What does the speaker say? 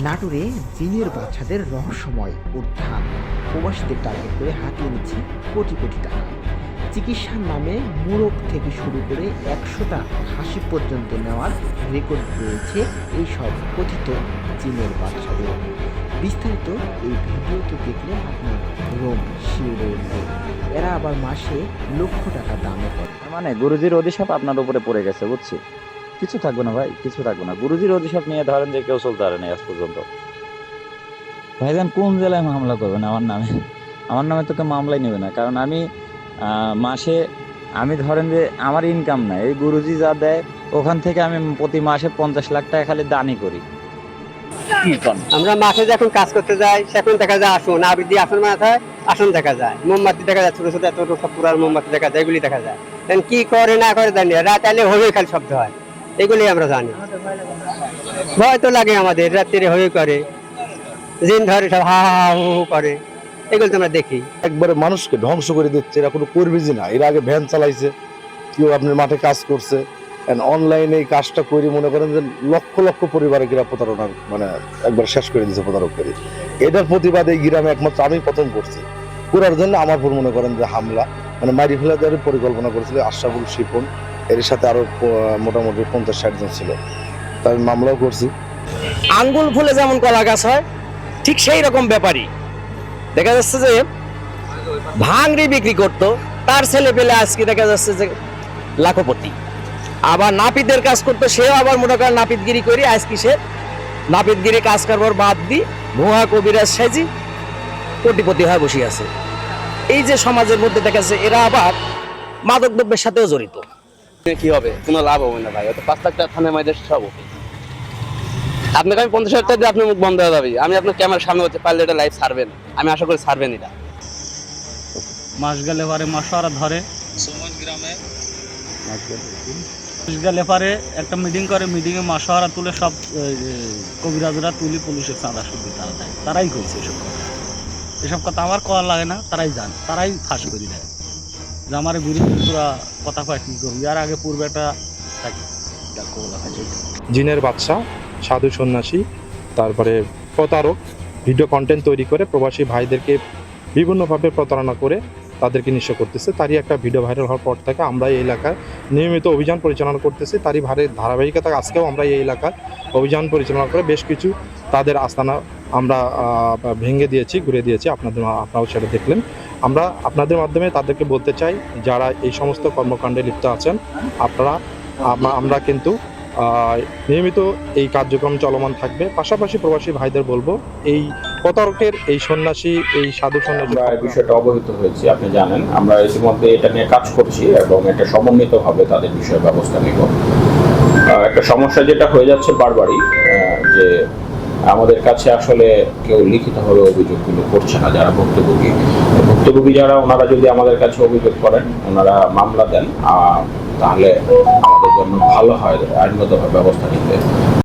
নাটোরে জিনের বাচ্চাদের রহস্যময় উত্থান, প্রবাসীদের টার্গেট করে হাতিয়ে নিচ্ছে কোটি কোটি টাকা। চিকিৎসার নামে মোরগ থেকে শুরু করে 100টা খাসি পর্যন্ত নেওয়ার রেকর্ড রয়েছে এইসব কথিত জিনের বাচ্চাদের। বিস্তারিত এই ভিডিওতে দেখলে আপনার রোম শিউরে উঠবে। এরা আবার মাসে লক্ষ টাকা দামে করে। মানে গুরুজির অভিশাপ আপনার উপরে পড়ে গেছে, বুঝছি। কিছু থাকবে না ভাই, কিছু থাকবে না। গুরুজির অভিশাপ নিয়ে ধরেন যে কেউ চলতে পারে না আজ পর্যন্ত। ভাইজান কোন জেলায় মামলা করবেন আমার নামে? আমার নামে তো কেউ মামলাই নেবে না, কারণ আমি মাসে, আমি ধরেন যে আমার ইনকাম নাই, এই গুরুজি যা দেয় ওখান থেকে আমি প্রতি মাসে 50 লাখ টাকা খালি দানই করি। আমরা মাঠে যখন কাজ করতে যাই সেখন দেখা যায় আসন আবিদি আসন মাথায় আসন দেখা যায়, মোমবাতি দেখা যায়, ছোট ছোট এত সব পুরার মোমবাতি দেখা যায়, এগুলি দেখা যায়। কি করে না করে জানি, রাত এলে হবে খালি শব্দ হয়, এগুলি আমরা জানি। ভয় তো লাগে আমাদের, রাত্রে হয়ে করে, জিন ধরে সব হা হা হু হু করে, এগুলো তো আমরা দেখি। একবারে মানুষকে ধ্বংস করে দিচ্ছে। এরা কোনো কর্মীজি না, এর আগে ভ্যান চালাইছে, কেউ আপনার মাঠে কাজ করছে, অনলাইনে এই কাজটা করে মনে করেন যে লক্ষ লক্ষ পরিবারে এরা প্রতারণা মানে একবার শেষ করে দিচ্ছে প্রতারক করে। এটার প্রতিবাদে এই গ্রামে একমাত্র আমি প্রথম করছি, করার জন্য আমার উপর মনে করেন যে হামলা মানে মারি ফেলা দেওয়ার পরিকল্পনা করেছিল আশরাফুল শিপন, এর সাথে আরো মোটামুটি 50-60 জন ছিল। তাই আমি মামলাও করছি। আঙ্গুল ফুলে যেমন কলা গাছ হয়, ঠিক সেই রকম ব্যাপারই দেখা যাচ্ছে যে ভাঙড়ি বিক্রি করতো, তার ছেলে পেলে আজকে দেখা যাচ্ছে যে লাখপতি। আবার নাপিতের কাজ করতো, সেও আবার মনে করেন নাপিতগিরি করি আজকে সে নাপিতগিরি কাজ করবার বাদ দি ভুয়া কবিরাজ সাজি কোটিপতি হয়ে বসে আছে। এই যে সমাজের মধ্যে দেখা যাচ্ছে এরা আবার মাদক দ্রব্যের সাথেও জড়িত। কি হবে? কোনো লাভ হবে না ভাই, অত 5 লাখ টাকা থানায় মাইদের সব হবে। আপনাকে আমি 50,000 টাকা দিয়ে আপনার মুখ বন্ধ হয়ে যাবে। আমি আপনার ক্যামেরার সামনে হতে পারলে এটা লাইভ ছাড়বেন, আমি আশা করি ছাড়বেন। এটা মাস গেলে পরে মশারা ধরে, গ্রামে মাস গেলে পরে একটা মিটিং করে, মিটিংয়ে মশারা তুলে সব কবিরাজরা তুলি পুলিশের চাঁদা সুদি তারা দেয়, তারাই করছে এসব কথা। এসব কথা আমার করা লাগে না, তারাই জানে, তারাই ফাঁস করে দেয় যে আমার বিরুদ্ধে পুরা কথা কয় কি করবি। আর আগে পূর্বে একটা থাকি জিনের বাচ্চা, সাধু সন্ন্যাসী, তারপরে প্রতারক ভিডিও কন্টেন্ট তৈরি করে প্রবাসী ভাইদেরকে বিভিন্নভাবে প্রতারণা করে তাদেরকে নিঃস্ব করতেছে। তারই একটা ভিডিও ভাইরাল হওয়ার পর থেকে আমরা এই এলাকায় নিয়মিত অভিযান পরিচালনা করতেছি। তারই ধারাবাহিকতা আজকেও আমরা এই এলাকায় অভিযান পরিচালনা করে বেশ কিছু তাদের আস্তানা আমরা ভেঙে দিয়েছি, ঘুরে দিয়েছি। আপনারাও সেটা দেখলেন। আমরা আপনাদের মাধ্যমে তাদেরকে বলতে চাই, যারা এই সমস্ত কর্মকাণ্ডে লিপ্ত আছেন, আমরা কিন্তু নিয়মিত এই কার্যক্রম চলমান থাকবে। পাশাপাশি প্রবাসী ভাইদের বলবো, এই প্রতারকের এই সন্ন্যাসী, এই সাধু সন্ন্যাসী বিষয়টা অবহিত হয়েছে, আপনি জানেন। আমরা ইতিমধ্যে এটা নিয়ে কাজ করছি এবং এটা সমন্বিতভাবে তাদের বিষয়ে ব্যবস্থা নিব। একটা সমস্যা যেটা হয়ে যাচ্ছে বারবারই, যে আমাদের কাছে আসলে কেউ লিখিতভাবে অভিযোগগুলো করছে না। যারা ভুক্তভোগী যারা, ওনারা যদি আমাদের কাছে অভিযোগ করেন, ওনারা মামলা দেন, তাহলে আমাদের জন্য ভালো হয় আইনগতভাবে ব্যবস্থা নিতে।